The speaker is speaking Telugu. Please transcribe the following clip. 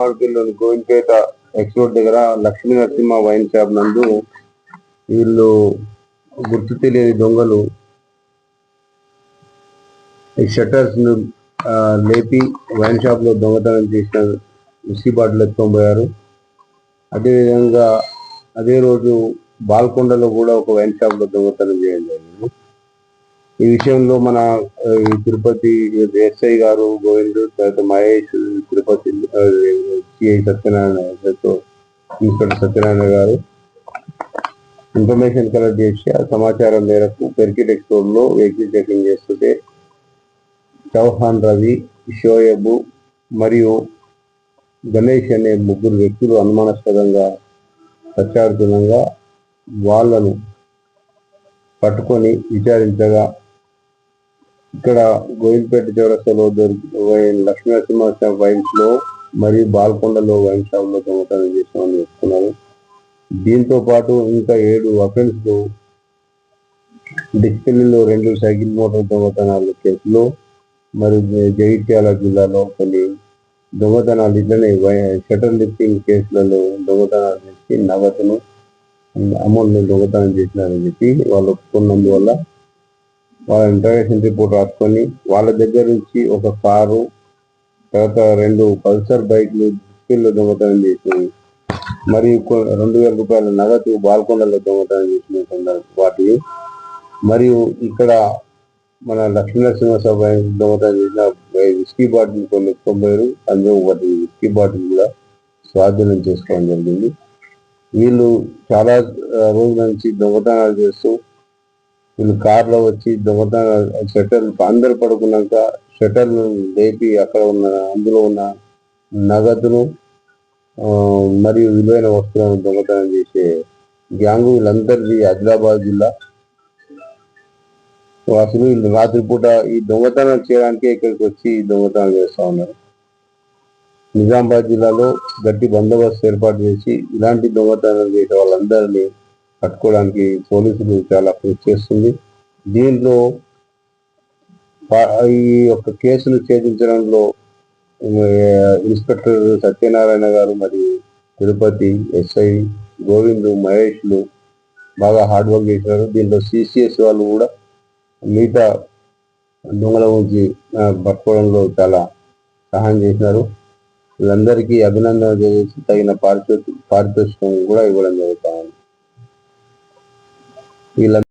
పిల్లలు గోవిందపేట ఎక్స్ రోడ్ దగ్గర లక్ష్మీ నరసింహ వైన్ షాప్ నందు వీళ్ళు గుర్తు తెలియని దొంగలు ఈ షట్టర్స్ ను లేపి వైన్ షాప్ లో దొంగతనం చేసిన విస్కీ బాటిల్ ఎత్తుకొని పోయారు. అదేవిధంగా అదే రోజు బాల్కొండలో కూడా ఒక వైన్ షాప్ లో దొంగతనం చేయడం జరిగింది. ఈ విషయంలో మన తిరుపతి ఎస్ఐ గారు గోవింద్, తర్వాత మహేష్, తిరుపతి సిఐ సత్యనారాయణ, ఇన్స్పెక్టర్ సత్యనారాయణ గారు ఇన్ఫర్మేషన్ కలెక్ట్ చేసి ఆ సమాచారం మేరకు పెర్కిట్ ఎక్స్పోర్ట్ లో వెహికల్ చెకింగ్ చేస్తుంటే చౌహాన్ రవి, షోయబ్ మరియు గణేష్ అనే ముగ్గురు వ్యక్తులు అనుమానాస్పదంగా ప్రత్యార్థులంగా వాళ్ళను పట్టుకొని విచారించగా ఇక్కడ గోవిందపేట చౌరస్తాలో లక్ష్మీ నరసింహ వైన్స్ లో మరియు బాల్కొండలో వైన్ షాప్ లో దొంగతనం చేసామని చెప్తున్నారు. దీంతో పాటు ఇంకా 7 అఫెన్స్ డిస్పెల్లిలో 2 సైకిల్ మోటార్ దొంగతనాల కేసులో మరియు జగిత్యాల జిల్లాలో కొన్ని దొంగతనాలు ఇట్లనే షటర్ లిఫ్టింగ్ కేసులలో దొంగతనాలు చేసి నగదును అమౌంట్ దొంగతనం చేసినారని చెప్పి వాళ్ళు ఒప్పుకున్నందువల్ల వాళ్ళ ఇంటరాగేషన్ రిపోర్ట్ రాసుకొని వాళ్ళ దగ్గర నుంచి ఒక కారు, తర్వాత 2 పల్సర్ బైక్లు డిస్ప్లేలో దొంగతనం చేసి మరియు 2,000 రూపాయల నగదు బాల్కొండలో దొంగతనం చేసిన వాటిని మరియు ఇక్కడ మన లక్ష్మీ నరసింహ సభ దొంగతనం చేసిన విస్కీ బాటిల్ కొన్ని ఎత్తుకోబోయారు. అందులో ఒకటి విస్కీ బాటిల్ కూడా స్వాధీనం చేసుకోవడం జరిగింది. వీళ్ళు చాలా రోజుల నుంచి దొంగతనాలు చేస్తూ వీళ్ళు కార్లో వచ్చి దొంగతనాలు షట్టర్ అందరు పడుకున్నాక షట్టర్ను లేపి అక్కడ ఉన్న అందులో ఉన్న నగదును మరియు విలువైన వస్తువులను దొంగతనం చేసే గ్యాంగు వీళ్ళందరిది ఆదిలాబాద్ జిల్లా అసలు వీళ్ళు రాత్రిపూట ఈ దొంగతనం చేయడానికి ఇక్కడికి వచ్చి దొంగతనం చేస్తా ఉన్నారు. నిజామాబాద్ జిల్లాలో గట్టి బందోబస్తు ఏర్పాటు చేసి ఇలాంటి దొంగతనాలు చేసే వాళ్ళందరినీ పట్టుకోవడానికి పోలీసులు చాలా కృషి చేస్తుంది. దీంట్లో ఈ యొక్క కేసును ఛేదించడంలో ఇన్స్పెక్టర్ సత్యనారాయణ గారు మరియు తిరుపతి ఎస్ఐ గోవింద్, మహేష్లు బాగా హార్డ్ వర్క్ చేశారు. దీంట్లో సిసిఎస్ వాళ్ళు కూడా మిగతా దొంగల గురించి పట్టుకోవడంలో చాలా సహాయం చేసినారు. వీళ్ళందరికీ అభినందన చేసి తగిన పారితోషికం కూడా ఇవ్వడం జరుగుతా ఉంది.